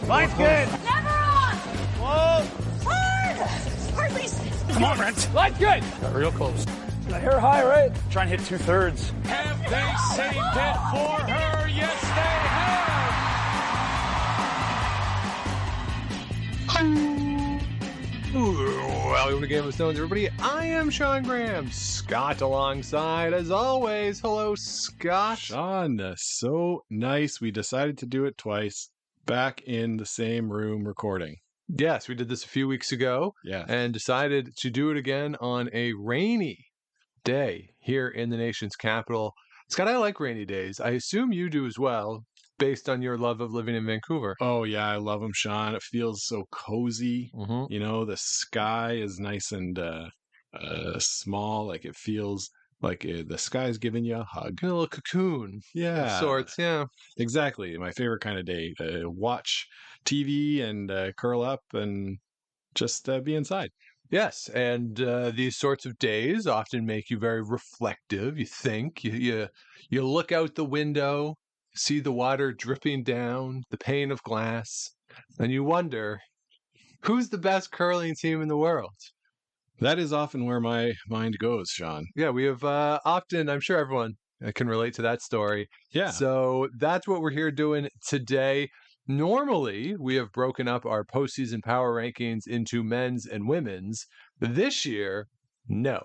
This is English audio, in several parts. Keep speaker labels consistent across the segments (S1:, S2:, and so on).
S1: Line's good.
S2: Never on!
S1: Whoa.
S2: Hard! Release!
S1: Come on, Brent.
S3: Line's good.
S1: Got real close.
S3: The hair high, right?
S1: Try and hit 2/3.
S4: Have they saved it for her? Yes, they have. Welcome to Game of Stones, everybody. I am Sean Graham. Scott alongside, as always. Hello, Scott.
S5: Sean, so nice. We decided to do it twice, back in the same room recording.
S4: Yes, we did this a few weeks ago.
S5: Yeah.
S4: And decided to do it again on a rainy day here in the nation's capital. Scott, I like rainy days. I assume you do as well, based on your love of living in Vancouver.
S5: Oh, yeah, I love them, Sean. It feels so cozy.
S4: Mm-hmm.
S5: You know, the sky is nice and small. Like, it feels like the sky's giving you a hug.
S4: A little cocoon.
S5: Yeah.
S4: Of sorts, yeah.
S5: Exactly. My favorite kind of day. Watch TV and curl up and just be inside.
S4: Yes, and these sorts of days often make you very reflective. You think, you look out the window, see the water dripping down, the pane of glass, and you wonder, who's the best curling team in the world?
S5: That is often where my mind goes, Sean.
S4: Yeah, we have often, I'm sure everyone can relate to that story.
S5: Yeah.
S4: So that's what we're here doing today. Normally, we have broken up our postseason power rankings into men's and women's. This year, no.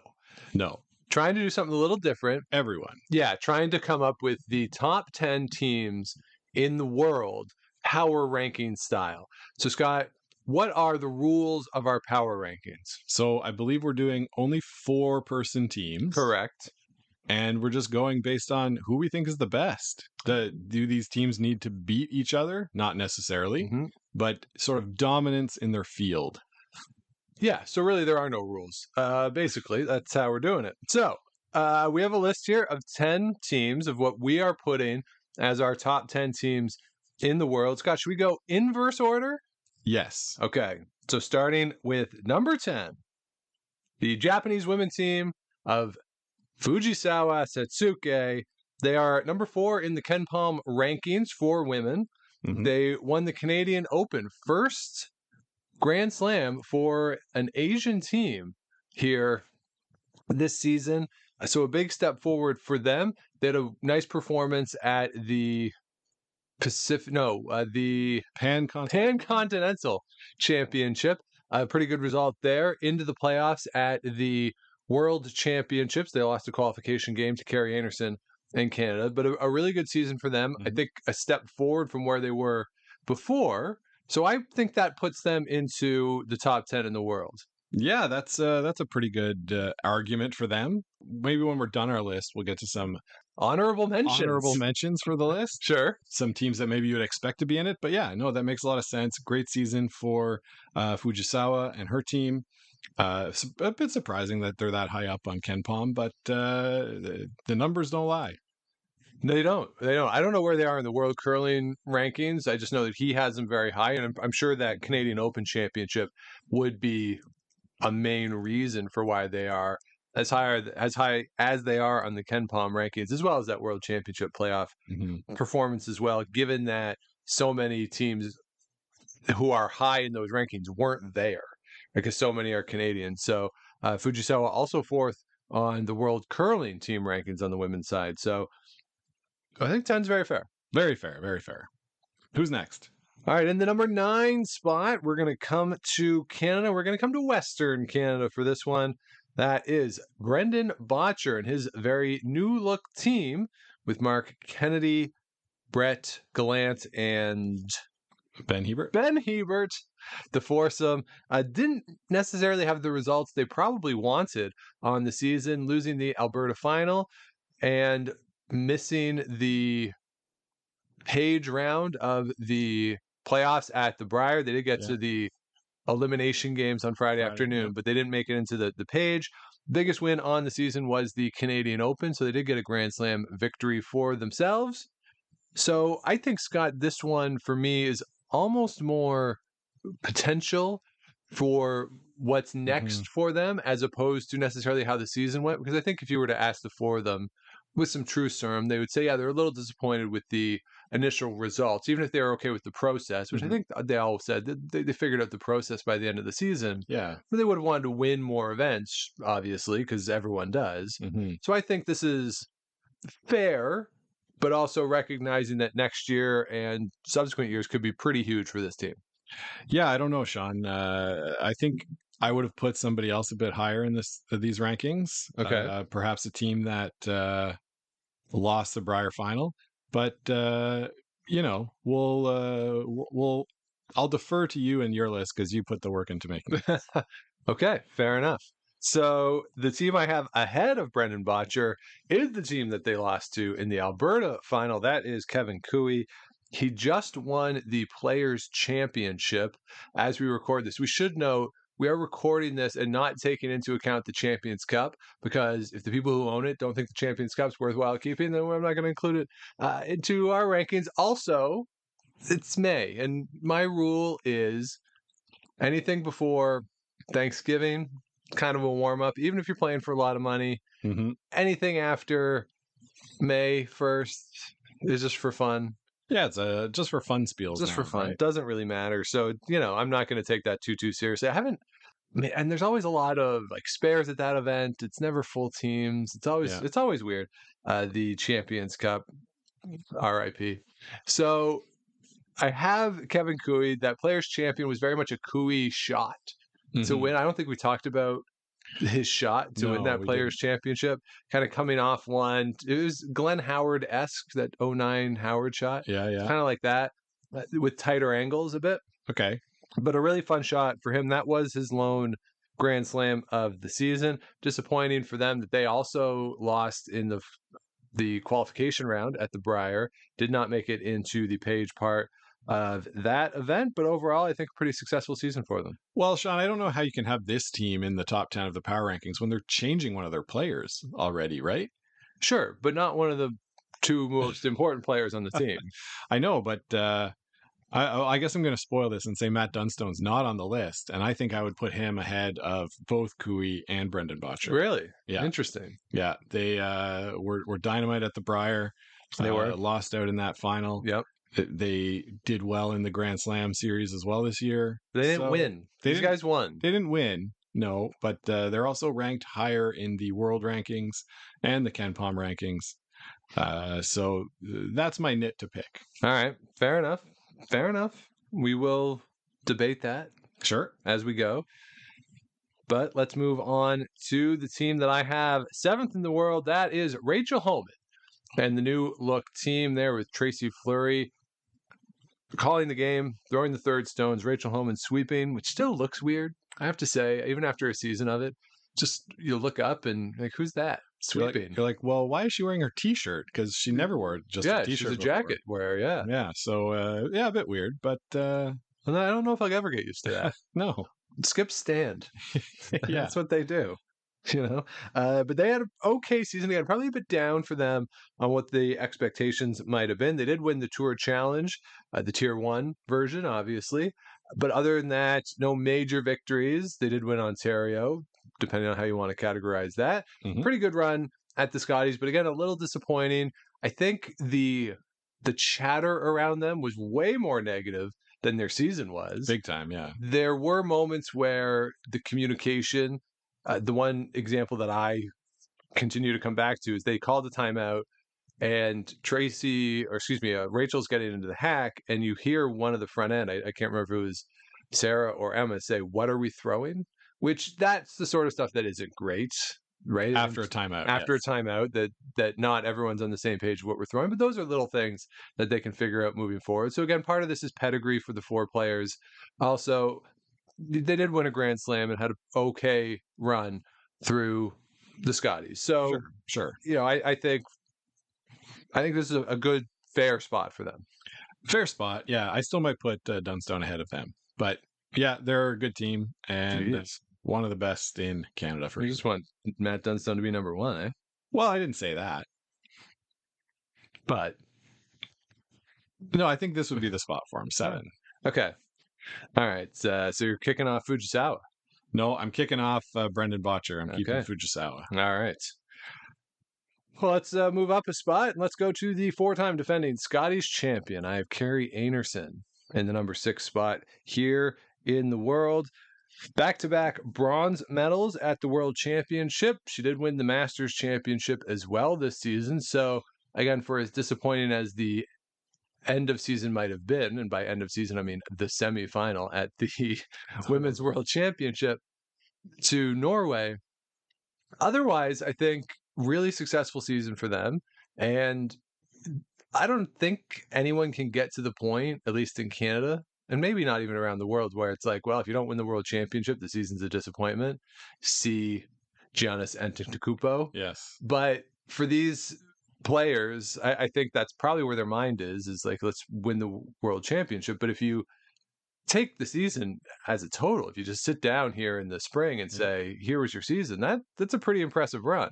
S4: Trying to do something a little different.
S5: Everyone.
S4: Yeah, trying to come up with the top 10 teams in the world, power ranking style. So, Scott, what are the rules of our power rankings?
S5: So I believe we're doing only 4-person teams.
S4: Correct.
S5: And we're just going based on who we think is the best. Do these teams need to beat each other? Not necessarily, but sort of dominance in their field.
S4: Yeah, so really there are no rules. Basically, that's how we're doing it. So we have a list here of 10 teams of what we are putting as our top 10 teams in the world. Scott, should we go inverse order?
S5: Yes.
S4: Okay, so starting with number 10, the Japanese women's team of Fujisawa Setsuke. They are number 4 in the Ken Palm rankings for women. Mm-hmm. They won the Canadian Open, first Grand Slam for an Asian team here this season. So a big step forward for them. They had a nice performance at the the Pan-Continental Championship. A pretty good result there. Into the playoffs at the World Championships. They lost a qualification game to Carrie Anderson in Canada, but a really good season for them. Mm-hmm. I think a step forward from where they were before. So I think that puts them into the top 10 in the world.
S5: Yeah, that's a pretty good argument for them. Maybe when we're done our list, we'll get to some
S4: honorable mentions
S5: for the list.
S4: Sure.
S5: Some teams that maybe you would expect to be in it. But yeah, no, that makes a lot of sense. Great season for Fujisawa and her team. It's a bit surprising that they're that high up on Ken Palm, but the numbers don't lie.
S4: They don't. I don't know where they are in the world curling rankings. I just know that he has them very high, and I'm sure that Canadian Open Championship would be a main reason for why they are as high as they are on the Ken Palm rankings, as well as that World Championship playoff performance as well, given that so many teams who are high in those rankings weren't there, because so many are Canadian. So Fujisawa also 4th on the world curling team rankings on the women's side. So I think 10's very fair.
S5: Very fair, very fair. Who's next?
S4: All right, in the number 9 spot, we're going to come to Canada. We're going to come to Western Canada for this one. That is Brendan Bottcher and his very new-look team with Mark Kennedy, Brett Gallant, and
S5: Ben Hebert.
S4: The foursome didn't necessarily have the results they probably wanted on the season, losing the Alberta final and missing the Page round of the playoffs at the Brier. They did get to the elimination games on Friday afternoon, but they didn't make it into the Page. Biggest win on the season was the Canadian Open, so they did get a Grand Slam victory for themselves. So I think, Scott, this one for me is almost more potential for what's next for them as opposed to necessarily how the season went. Because I think if you were to ask the 4 of them with some truth serum, they would say, yeah, they're a little disappointed with the initial results, even if they were okay with the process, which I
S5: Mhm.
S4: think they all said that they figured out the process by the end of the season.
S5: Yeah.
S4: But they would have wanted to win more events, obviously, because everyone does.
S5: Hmm.
S4: So I think this is fair, but also recognizing that next year and subsequent years could be pretty huge for this team.
S5: Yeah, I don't know, Sean. I think I would have put somebody else a bit higher in these rankings.
S4: Okay.
S5: Perhaps a team that lost the Brier final, but we'll I'll defer to you and your list because you put the work into making it.
S4: Okay, fair enough. So the team I have ahead of Brendan Botcher is the team that they lost to in the Alberta final. That is Kevin Cooey. He just won the Players' Championship as we record this. We should note we are recording this and not taking into account the Champions Cup, because if the people who own it don't think the Champions Cup's worthwhile keeping, then I'm not going to include it into our rankings. Also, it's May, and my rule is anything before Thanksgiving, kind of a warm up, even if you're playing for a lot of money.
S5: Hmm.
S4: Anything after May 1st is just for fun.
S5: Yeah, it's just for fun spiels.
S4: Just
S5: now,
S4: for fun.
S5: right?
S4: Doesn't really matter. So, I'm not going to take that too seriously. I haven't, and there's always a lot of like spares at that event. It's never full teams.
S5: Yeah.
S4: It's always weird. The Champions Cup, RIP. So I have Kevin Cooey. That Players' Champion was very much a Cooey shot to
S5: Mhm.
S4: win. I don't think we talked about his shot to win
S5: No,
S4: that
S5: we
S4: Players' Championship, kind of coming off one. It was Glenn Howard-esque, that '09 Howard shot,
S5: Yeah, yeah.
S4: kind of like that, with tighter angles a bit,
S5: Okay.
S4: but a really fun shot for him. That was his lone Grand Slam of the season. Disappointing for them that they also lost in the qualification round at the Brier, did not make it into the Page part of that event, but overall, I think a pretty successful season for them.
S5: Well, Sean, I don't know how you can have this team in the top 10 of the power rankings when they're changing one of their players already, right?
S4: Sure, but not one of the two most important players on the team.
S5: I know, but I guess I'm going to spoil this and say Matt Dunstone's not on the list, and I think I would put him ahead of both Cooey and Brendan Botcher.
S4: Really?
S5: Yeah.
S4: Interesting.
S5: Yeah, they were dynamite at the Brier.
S4: They were.
S5: Lost out in that final.
S4: Yep.
S5: They did well in the Grand Slam series as well this year.
S4: They didn't win. These guys won.
S5: They didn't win, no, but they're also ranked higher in the world rankings and the Ken Pom rankings. So that's my nit to pick.
S4: All right. Fair enough. Fair enough. We will debate that
S5: Sure.
S4: as we go. But let's move on to the team that I have seventh in the world. That is Rachel Homan and the new look team there with Tracy Fleury calling the game, throwing the third stones. Rachel Homan sweeping, which still looks weird, I have to say, even after a season of it. Just you look up and like, who's that sweeping?
S5: You're like, well, why is she wearing her T-shirt? Because she never wore just a T-shirt.
S4: She's a
S5: before.
S4: jacket wearer. Yeah.
S5: Yeah. So a bit weird, but
S4: And I don't know if I'll ever get used to that.
S5: no.
S4: Skip stand.
S5: Yeah.
S4: That's what they do. But they had an okay season again, probably a bit down for them on what the expectations might have been. They did win the Tour Challenge, the Tier 1 version, obviously. But other than that, no major victories. They did win Ontario, depending on how you want to categorize that.
S5: Mhm.
S4: Pretty good run at the Scotties, but again, a little disappointing. I think the chatter around them was way more negative than their season was.
S5: Big time, yeah.
S4: There were moments where the communication, the one example that I continue to come back to is they called the timeout and Rachel's getting into the hack and you hear one of the front end, I can't remember if it was Sarah or Emma, say, "What are we throwing?" Which that's the sort of stuff that isn't great, right?
S5: After a timeout.
S4: After a timeout, that not everyone's on the same page of what we're throwing, but those are little things that they can figure out moving forward. So again, part of this is pedigree for the four players. Also, they did win a Grand Slam and had an okay run through the Scotties. So
S5: Sure.
S4: I think this is a good, fair spot for them.
S5: Fair spot. Yeah, I still might put Dunstone ahead of them, but yeah, they're a good team and
S4: Jeez.
S5: one of the best in Canada for
S4: You
S5: sure.
S4: just want Matt Dunstone to be number one, eh?
S5: Well, I didn't say that,
S4: but
S5: no, I think this would be the spot for him. 7.
S4: Okay. All right. So you're kicking off Fujisawa.
S5: No, I'm kicking off Brendan Botcher. I'm keeping
S4: Okay.
S5: Fujisawa.
S4: All right. Well, let's move up a spot and let's go to the 4-time defending Scottish champion. I have Carrie Anerson in the number 6 spot here in the world. Back-to-back bronze medals at the World Championship. She did win the Masters Championship as well this season. So, again, for as disappointing as the end of season might have been, and by end of season, I mean the semifinal at the Women's World Championship to Norway. Otherwise, I think really successful season for them. And I don't think anyone can get to the point, at least in Canada, and maybe not even around the world, where it's like, well, if you don't win the World Championship, the season's a disappointment. See Giannis Antetokounmpo.
S5: Yes.
S4: But for these players, I think that's probably where their mind is like, let's win the World Championship. But if you take the season as a total, if you just sit down here in the spring and say, here was your season, that's a pretty impressive run.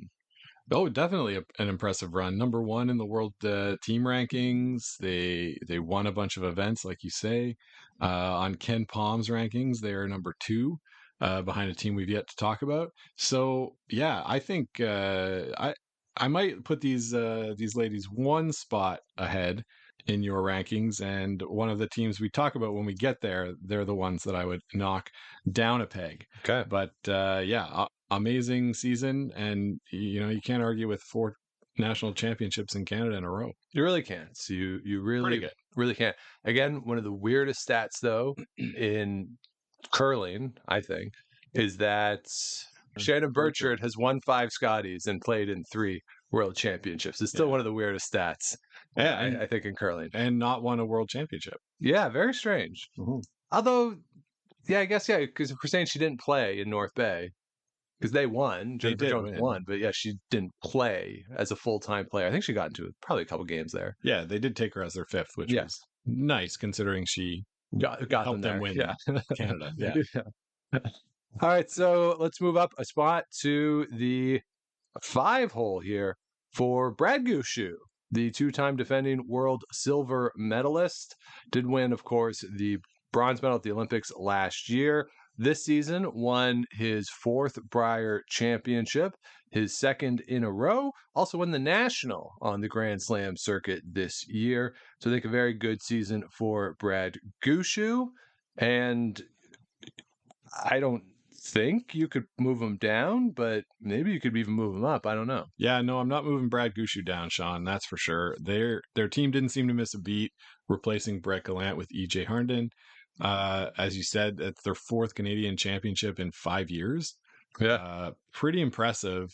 S5: Oh, definitely an impressive run. Number 1 in the world team rankings. They won a bunch of events, like you say. On Ken Palm's rankings, they are number 2 behind a team we've yet to talk about. So yeah, I think I might put these ladies one spot ahead in your rankings, and one of the teams we talk about when we get there, they're the ones that I would knock down a peg.
S4: Okay.
S5: But amazing season, and you can't argue with 4 national championships in Canada in a row.
S4: You really can't. So you really can't. Again, one of the weirdest stats though in curling, I think, is that Shannon Burchard has won 5 Scotties and played in 3 World Championships. It's still one of the weirdest stats.
S5: Yeah,
S4: I think in curling,
S5: and not won a World Championship.
S4: Yeah, very strange.
S5: Mm-hmm.
S4: Although, I guess because we're saying she didn't play in North Bay because they won. Jennifer Jones won, but yeah, she didn't play as a full-time player. I think she got into probably a couple games there.
S5: Yeah, they did take her as their 5th, which was nice considering she
S4: got
S5: helped them win Canada. Yeah.
S4: All right, so let's move up a spot to the 5 hole here for Brad Gushue, the 2-time defending world silver medalist. Did win, of course, the bronze medal at the Olympics last year. This season won his 4th Brier Championship, his 2nd in a row. Also won the National on the Grand Slam circuit this year. So I think a very good season for Brad Gushue. And I don't think you could move him down, but maybe you could even move him up. I don't know.
S5: Yeah, no, I'm not moving Brad Gushue down, Sean. That's for sure. Their team didn't seem to miss a beat, replacing Brett Gallant with EJ Harnden. As you said, it's their 4th Canadian championship in 5 years.
S4: Yeah,
S5: pretty impressive,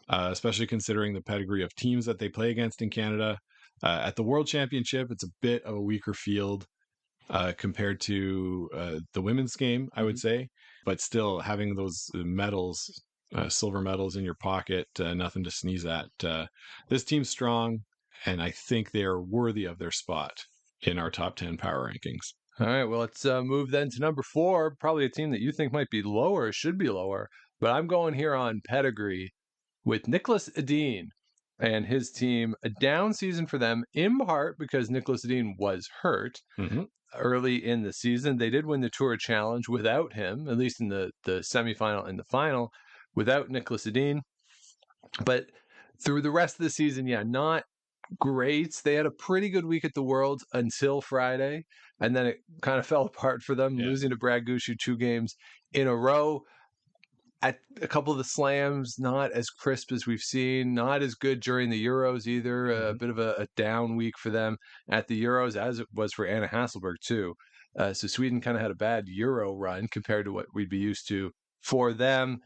S5: especially considering the pedigree of teams that they play against in Canada. At the World Championship, it's a bit of a weaker field compared to the women's game, I would say. But still, having those medals, silver medals in your pocket, nothing to sneeze at. This team's strong, and I think they are worthy of their spot in our top 10 power rankings.
S4: All right, well, let's move then to number 4, probably a team that you think might be lower, should be lower, but I'm going here on pedigree with Nicholas Edin and his team. A down season for them, in part because Nicholas Edin was hurt early in the season. They did win the Tour Challenge without him, at least in the semifinal and the final, without Nicholas Edin. But through the rest of the season, not great. They had a pretty good week at the Worlds until Friday, and then it kind of fell apart for them, losing to Brad Gushue 2 games in a row. At a couple of the slams, not as crisp as we've seen, not as good during the Euros either. A bit of a down week for them at the Euros, as it was for Anna Hasselberg too. So Sweden kind of had a bad Euro run compared to what we'd be used to for them.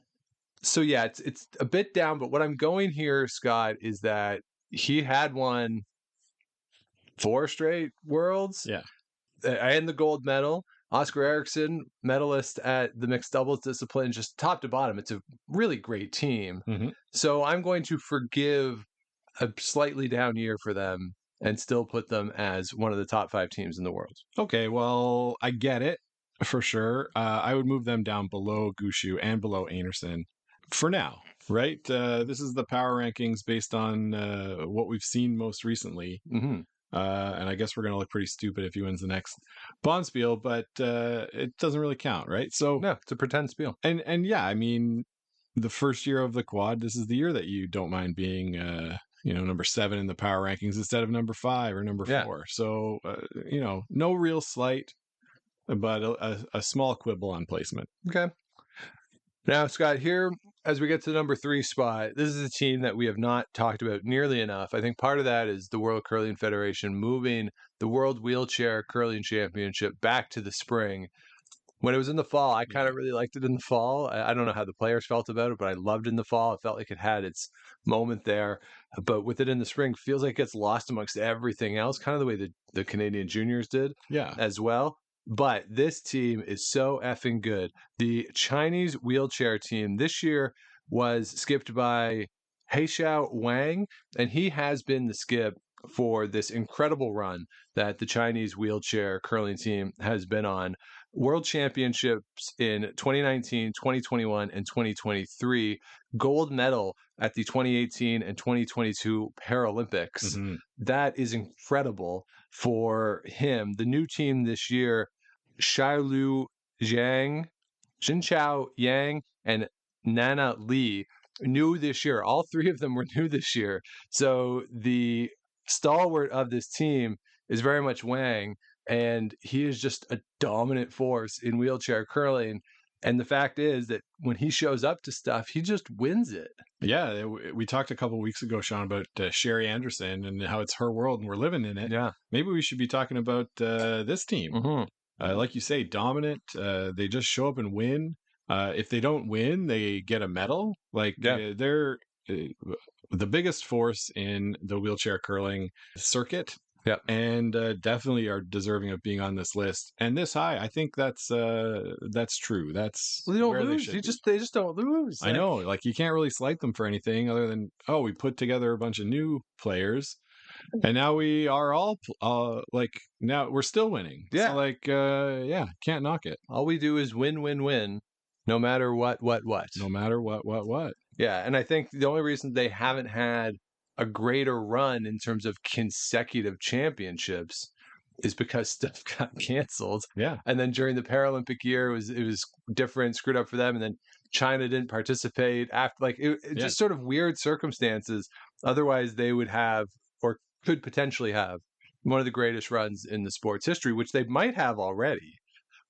S4: So yeah, it's a bit down, but what I'm going here, Scott, is that he had won 4 straight Worlds.
S5: Yeah.
S4: And the gold medal. Oscar Eriksson, medalist at the mixed doubles discipline, just top to bottom. It's a really great team. So I'm going to forgive a slightly down year for them and still put them as one of the top 5 teams in the world.
S5: Okay, well, I get it for sure. I would move them down below Gushue and below Anerson for now, right? This is the power rankings based on what we've seen most recently. And I guess we're going to look pretty stupid if he wins the next Bonspiel, but it doesn't really count, right? So
S4: no, it's a pretend spiel.
S5: And yeah, I mean, the first year of the quad, this is the year that you don't mind being, number 7 in the power rankings instead of number 5 or number
S4: Yeah.
S5: 4. So, no real slight, but a small quibble on placement.
S4: Okay. Now, Scott, here as we get to the number 3 spot, this is a team that we have not talked about nearly enough. I think part of that is the World Curling Federation moving the World Wheelchair Curling Championship back to the spring. When it was in the fall, I kind of really liked it in the fall. I don't know how the players felt about it, but I loved it in the fall. It felt like it had its moment there. But with it in the spring, feels like it gets lost amongst everything else, kind of the way the Canadian juniors did as well. But this team is so effing good. The Chinese wheelchair team this year was skipped by Heixiao Wang, and he has been the skip for this incredible run that the Chinese wheelchair curling team has been on. World Championships in 2019, 2021, and 2023, gold medal at the 2018 and 2022 Paralympics.
S5: Mm-hmm.
S4: That is incredible for him. The new team this year, Xiaolu Zhang, Jinchao Yang, and Nana Li, new this year. All 3 of them were new this year. So the stalwart of this team is very much Wang, and he is just a dominant force in wheelchair curling. And the fact is that when he shows up to stuff, he just wins it.
S5: Yeah, we talked a couple of weeks ago, Sean, about Sherry Anderson and how it's her world and we're living in it.
S4: Yeah.
S5: Maybe we should be talking about this team.
S4: Mm-hmm.
S5: Like you say, dominant. They just show up and win. If they don't win, they get a medal. They're the biggest force in the wheelchair curling circuit.
S4: Yep.
S5: And definitely are deserving of being on this list. And this high, I think that's true. That's
S4: they don't
S5: where
S4: lose. They just don't lose.
S5: I know. Like you can't really slight them for anything other than we put together a bunch of new players, and now we are all now we're still winning.
S4: Yeah.
S5: So can't knock it.
S4: All we do is win, win, win, no matter what.
S5: No matter what.
S4: Yeah, and I think the only reason they haven't had a greater run in terms of consecutive championships is because stuff got canceled.
S5: Yeah.
S4: And then during the Paralympic year, it was different, screwed up for them. And then China didn't participate after, just sort of weird circumstances. Otherwise, they would have, or could potentially have, one of the greatest runs in the sport's history, which they might have already.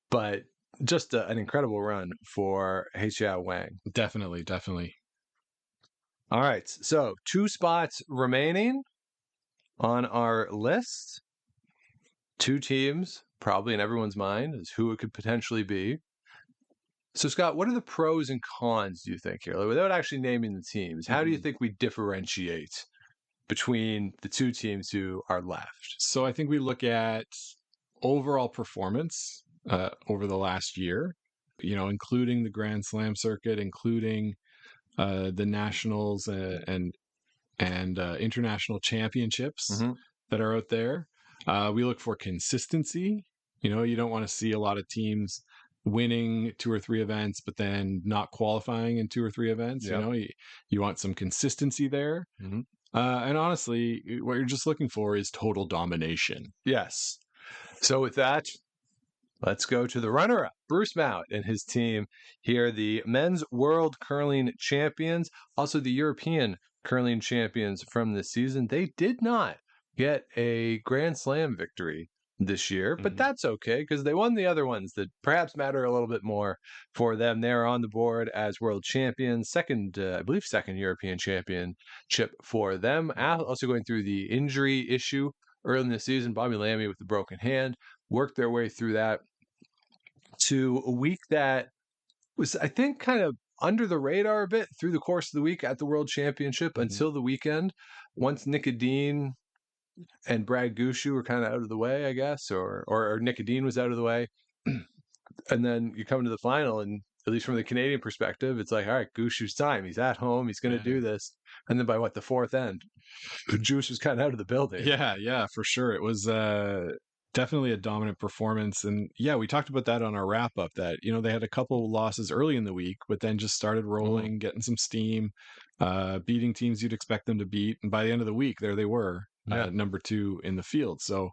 S4: But just an incredible run for Heixiao Wang.
S5: Definitely.
S4: All right, so 2 spots remaining on our list. 2 teams, probably in everyone's mind, is who it could potentially be. So, Scott, what are the pros and cons, do you think, here? Without actually naming the teams, how do you think we differentiate between the 2 teams who are left?
S5: So I think we look at overall performance over the last year, including the Grand Slam circuit, including the nationals and international championships that are out there. We look for consistency. You don't want to see a lot of teams winning 2 or 3 events, but then not qualifying in 2 or 3 events.
S4: Yep.
S5: You want some consistency there.
S4: Mm-hmm.
S5: And honestly, what you're just looking for is total domination.
S4: Yes. So with that, let's go to the runner-up, Bruce Mount and his team here, the men's world curling champions, also the European curling champions from this season. They did not get a Grand Slam victory this year, but that's okay because they won the other ones that perhaps matter a little bit more for them. They're on the board as world champions, second European championship for them. Also going through the injury issue early in the season, Bobby Lammy with the broken hand, worked their way through that to a week that was, I think, kind of under the radar a bit through the course of the week at the World Championship until the weekend. Once Nicodine and Brad Gushu were kind of out of the way, I guess, or Nicodine was out of the way. And then you come to the final, and at least from the Canadian perspective, it's like, all right, Gushu's time. He's at home. He's going to do this. And then by the 4th end, Juice was kind of out of the building.
S5: Yeah, for sure. It was definitely a dominant performance. And we talked about that on our wrap up that, they had a couple losses early in the week, but then just started rolling, getting some steam, beating teams you'd expect them to beat. And by the end of the week, there they were, number 2 in the field. So,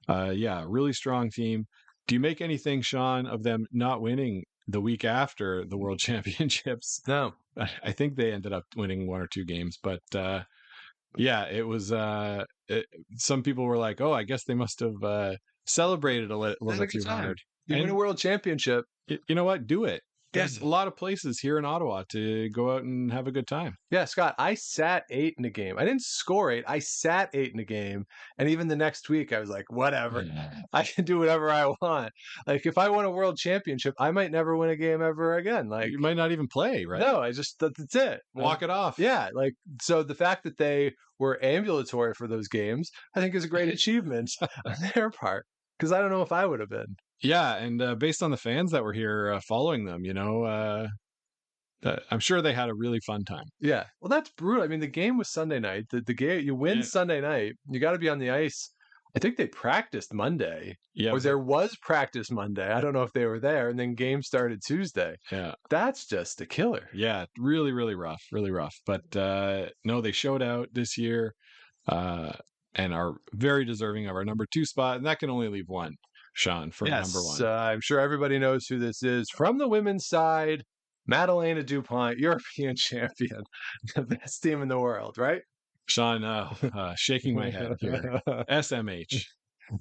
S5: really strong team. Do you make anything, Sean, of them not winning the week after the World Championships?
S4: No.
S5: I think they ended up winning 1 or 2 games, but Yeah, it was. Some people were like, "Oh, I guess they must have celebrated a
S4: They
S5: little
S4: had a
S5: bit
S4: good
S5: too
S4: time.
S5: hard."
S4: You win a
S5: And
S4: world championship.
S5: you know what? Do it.
S4: Yeah.
S5: There's a lot of places here in Ottawa to go out and have a good time.
S4: Yeah, Scott, I sat 8 in a game. I didn't score 8. I sat 8 in a game. And even the next week, I was like, whatever. I can do whatever I want. Like, if I won a world championship, I might never win a game ever again. Like,
S5: You might not even play, right?
S4: no, that's it.
S5: Walk it off.
S4: Yeah. Like, so the fact that they were ambulatory for those games, I think is a great achievement on their part. Because I don't know if I would have been.
S5: Yeah, and based on the fans that were here following them, I'm sure they had a really fun time.
S4: Yeah. Well, that's brutal. I mean, the game was Sunday night. The game, you win
S5: Yeah.
S4: Sunday night, you got to be on the ice. I think they practiced Monday,
S5: Yeah,
S4: or there was practice Monday. I don't know if they were there, and then game started Tuesday.
S5: yeah,
S4: That's just a killer.
S5: yeah. Really, really rough, really rough. But no, they showed out this year, and are very deserving of our number 2 spot, and that can only leave one, Sean, for number 1.
S4: I'm sure everybody knows who this is. From the women's side, Madalena DuPont, European champion, the best team in the world, right?
S5: Sean, shaking my head here. SMH.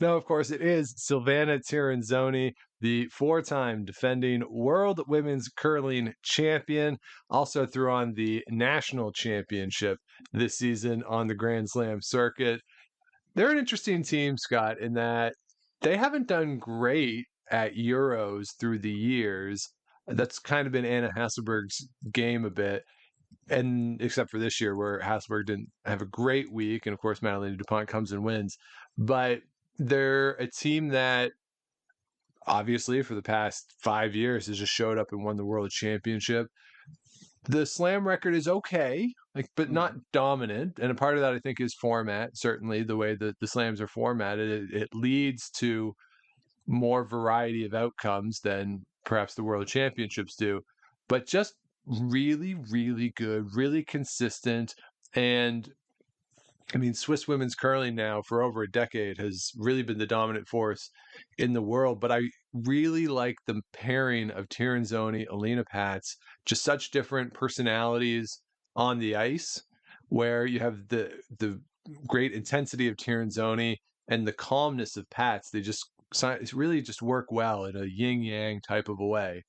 S4: No, of course, it is Silvana Tiranzoni, the 4-time defending world women's curling champion. Also threw on the national championship this season on the Grand Slam circuit. They're an interesting team, Scott, in that they haven't done great at Euros through the years. That's kind of been Anna Hasselberg's game a bit. And except for this year where Hasselberg didn't have a great week, and of course Madeleine DuPont comes and wins. But they're a team that obviously for the past 5 years has just showed up and won the world championship. The slam record is okay, but not dominant. And a part of that I think is format, certainly the way that the slams are formatted. It leads to more variety of outcomes than perhaps the world championships do. But just really, really good, really consistent. And I mean, Swiss women's curling now for over a decade has really been the dominant force in the world. But I really like the pairing of Tiranzoni, Alina Pats, just such different personalities on the ice, where you have the great intensity of Tiranzoni and the calmness of Pats. They just really just work well in a yin yang type of a way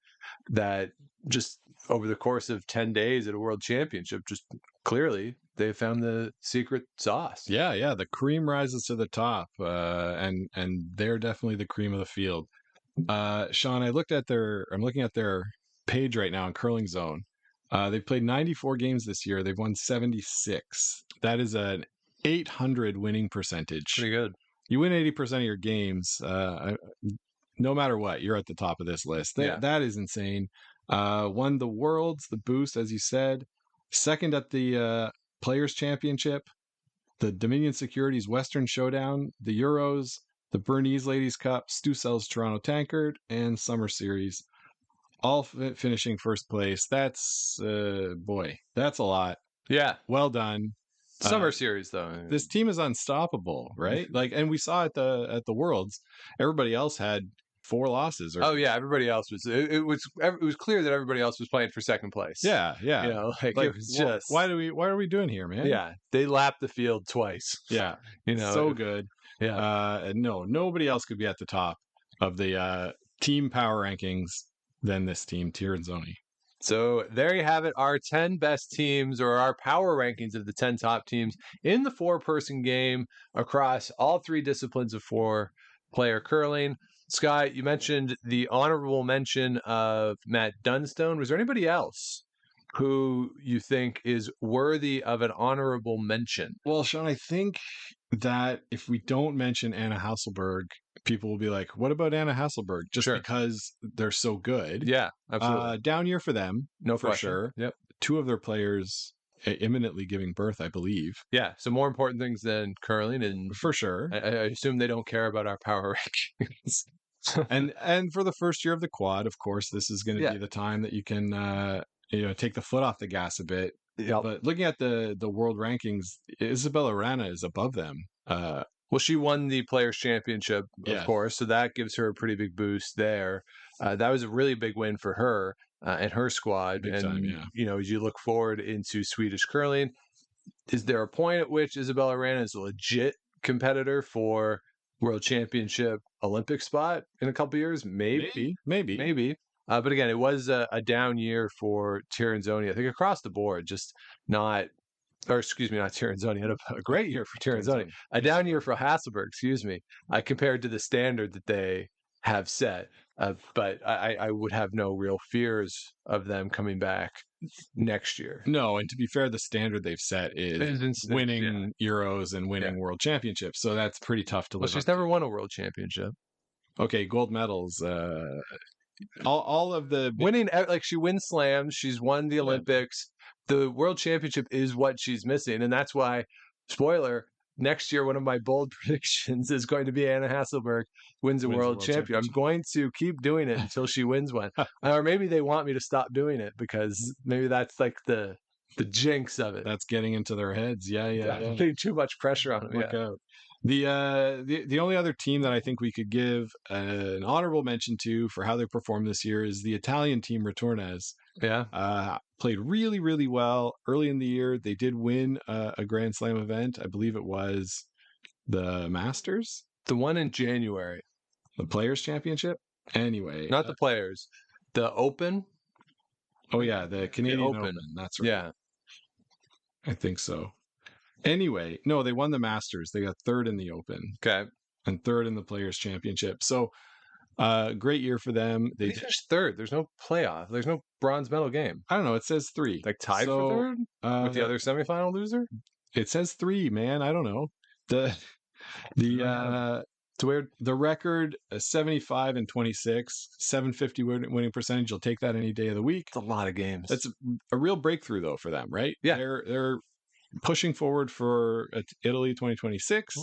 S4: that just over the course of 10 days at a world championship, just clearly they found the secret sauce.
S5: Yeah. The cream rises to the top, and they're definitely the cream of the field. Sean, I'm looking at their page right now in Curling Zone. They've played 94 games this year. They've won 76. That is an 800 winning percentage.
S4: Pretty good.
S5: You win 80% of your games, no matter what, you're at the top of this list. That is insane. Won the Worlds, the Boost, as you said. Second at the Players' Championship, the Dominion Securities Western Showdown, the Euros, the Bernese Ladies Cup, Stucel's Toronto Tankard, and Summer Series. All finishing first place. That's, that's a lot.
S4: Yeah.
S5: Well done.
S4: Summer Series, though.
S5: This team is unstoppable, right? And we saw at the Worlds, everybody else had 4 losses.
S4: Everybody else was. It was clear that everybody else was playing for second place.
S5: Yeah.
S4: It was just.
S5: What are we doing here, man?
S4: Yeah, they lapped the field twice.
S5: Yeah, so good.
S4: Yeah,
S5: and nobody else could be at the top of the team power rankings than this team, Tiranzoni.
S4: So there you have it, our 10 best teams, or our power rankings of the 10 top teams in the 4-person game across all 3 disciplines of 4-player curling. Scott, you mentioned the honorable mention of Matt Dunstone. Was there anybody else who you think is worthy of an honorable mention?
S5: Well, Sean, I think that if we don't mention Anna Hasselberg, people will be like, what about Anna Hasselberg? Just because they're so good.
S4: Yeah, absolutely.
S5: Down year for them.
S4: No
S5: for
S4: question.
S5: Sure.
S4: Yep.
S5: 2 of their players imminently giving birth, I believe.
S4: Yeah, so more important things than curling, and
S5: for sure.
S4: I assume they don't care about our power rankings.
S5: and for the first year of the quad, of course, this is going to be the time that you can take the foot off the gas a bit.
S4: Yep.
S5: But looking at the world rankings, Isabella Rana is above them.
S4: Well, she won the Players' Championship, of course, so that gives her a pretty big boost there. That was a really big win for her and her squad.
S5: Big time, yeah.
S4: As you look forward into Swedish curling, is there a point at which Isabella Arana is a legit competitor for World Championship Olympic spot in a couple years? Maybe. But again, it was a down year for Tirinzoni, I think, across the board. Just not, or excuse me, not Tirinzoni. Had a great year for Tirinzoni. A down year for Hasselberg, excuse me, compared to the standard that they have set. But I would have no real fears of them coming back next year.
S5: No, and to be fair, the standard they've set is winning Euros and winning World Championships. So that's pretty tough to live up to.
S4: She's never won a World Championship.
S5: Okay, gold medals. All of the
S4: winning, like she wins slams. She's won the Olympics. The World Championship is what she's missing, and that's why, spoiler, next year one of my bold predictions is going to be Anna Hasselberg wins a world champion. I'm going to keep doing it until she wins one. Or maybe they want me to stop doing it because maybe that's like the jinx of it.
S5: That's getting into their heads. Yeah.
S4: Putting too much pressure on them.
S5: Look out. The only other team that I think we could give an honorable mention to for how they performed this year is the Italian team Retornez.
S4: Yeah.
S5: Played really, really well early in the year. They did win a Grand Slam event. I believe it was the Masters.
S4: The one in January.
S5: The Players' Championship? Anyway.
S4: Not the Players. The Open?
S5: Oh, yeah. The Canadian Open. That's right.
S4: Yeah.
S5: I think so. Anyway, no, they won the Masters. They got third in the Open.
S4: Okay.
S5: And third in the Players' Championship. So, great year for them.
S4: They finished third. There's no playoff. There's no bronze medal game.
S5: I don't know. It says 3.
S4: Like tied for third with the other semifinal loser?
S5: It says 3, man. I don't know.
S4: It's weird.
S5: The record 75-26, 750 winning percentage. You'll take that any day of the week.
S4: It's a lot of games.
S5: That's a real breakthrough though for them, right?
S4: Yeah.
S5: They're pushing forward for Italy 2026,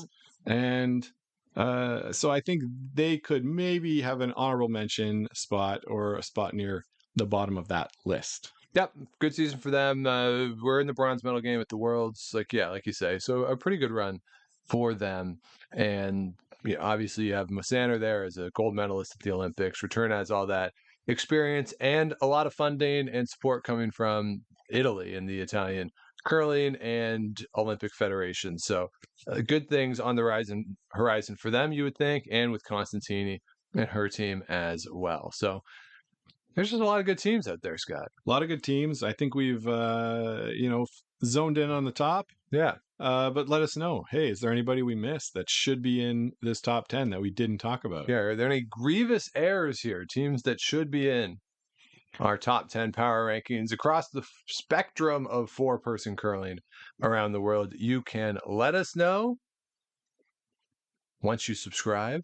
S5: and so I think they could maybe have an honorable mention spot or a spot near the bottom of that list.
S4: Yep, good season for them. We're in the bronze medal game at the Worlds, like you say. So a pretty good run for them. And obviously you have Mosaner there as a gold medalist at the Olympics. Return has all that experience and a lot of funding and support coming from Italy and the Italian curling and Olympic Federation. So good things on the horizon for them, you would think, and with Constantini and her team as well. So there's just a lot of good teams out there, Scott.
S5: A lot of good teams. I think we've, zoned in on the top.
S4: Yeah.
S5: But let us know. Hey, is there anybody we missed that should be in this top 10 that we didn't talk about?
S4: Yeah. Are there any grievous errors here? Teams that should be in our top 10 power rankings across the spectrum of 4-person curling around the world? You can let us know once you subscribe,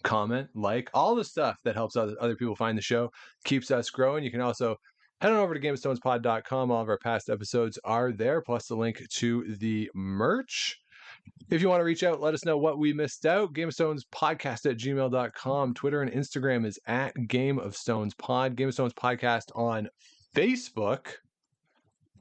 S4: comment, like, all the stuff that helps other people find the show, keeps us growing. You can also head on over to GameOfStonesPod.com. All of our past episodes are there, plus the link to the merch. If you want to reach out, let us know what we missed out. GameOfStonesPodcast@gmail.com. Twitter and Instagram is @GameOfStonesPod. Game of Stones Podcast on Facebook.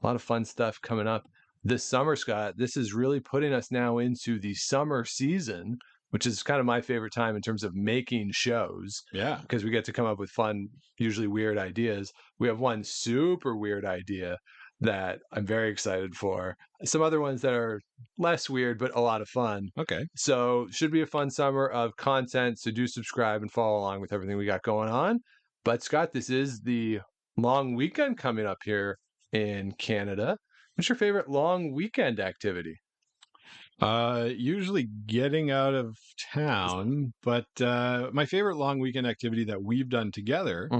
S4: A lot of fun stuff coming up this summer, Scott. This is really putting us now into the summer season, which is kind of my favorite time in terms of making shows.
S5: Yeah.
S4: Because we get to come up with fun, usually weird ideas. We have one super weird idea that I'm very excited for. Some other ones that are less weird, but a lot of fun.
S5: Okay.
S4: So should be a fun summer of content. So do subscribe and follow along with everything we got going on. But Scott, this is the long weekend coming up here in Canada. What's your favorite long weekend activity?
S5: Usually getting out of town, but my favorite long weekend activity that we've done together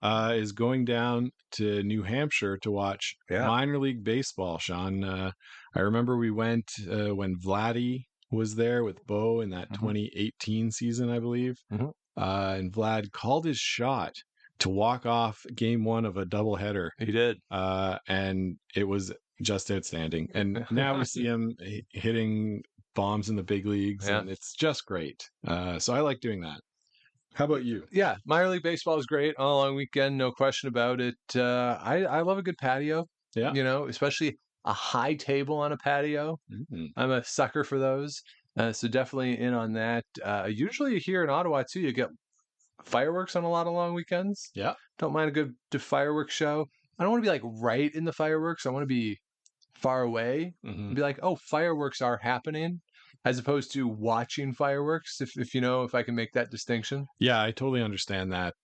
S5: is going down to New Hampshire to watch minor league baseball, Sean. I remember we went when Vladdy was there with Bo in that 2018 season, I believe. And Vlad called his shot to walk off game 1 of a doubleheader.
S4: He did.
S5: And it was just outstanding. And now we see him hitting bombs in the big leagues, and it's just great. So I like doing that. How about you?
S4: Yeah, minor league baseball is great on a long weekend, no question about it. I love a good patio.
S5: Yeah.
S4: Especially a high table on a patio. I'm a sucker for those. So definitely in on that. Usually here in Ottawa too, you get fireworks on a lot of long weekends.
S5: Yeah.
S4: Don't mind a good fireworks show. I don't want to be like right in the fireworks. I want to be far away
S5: Mhm.
S4: and be like, oh, fireworks are happening, as opposed to watching fireworks, if I can make that distinction.
S5: Yeah, I totally understand that.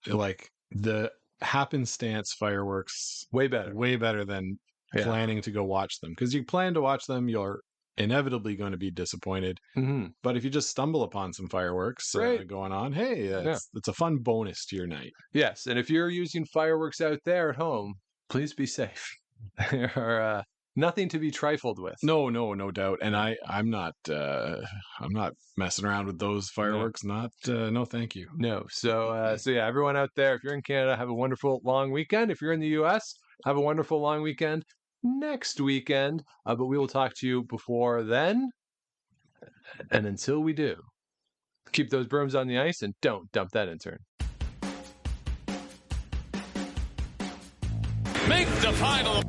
S5: Like the happenstance fireworks,
S4: Way better.
S5: way better than
S4: Yeah.
S5: planning to go watch them. Because you plan to watch them, you're inevitably going to be disappointed.
S4: Mm-hmm.
S5: But if you just stumble upon some fireworks
S4: Right.
S5: going on, hey, it's a fun bonus to your night.
S4: Yes, and if you're using fireworks out there at home, please be safe. They are nothing to be trifled with.
S5: No doubt. And I'm not messing around with those fireworks. No thank you.
S4: No. So yeah, everyone out there, if you're in Canada, have a wonderful long weekend. If you're in the US, have a wonderful long weekend next weekend. But we will talk to you before then. And until we do, keep those brooms on the ice and don't dump that intern.
S1: Make the final.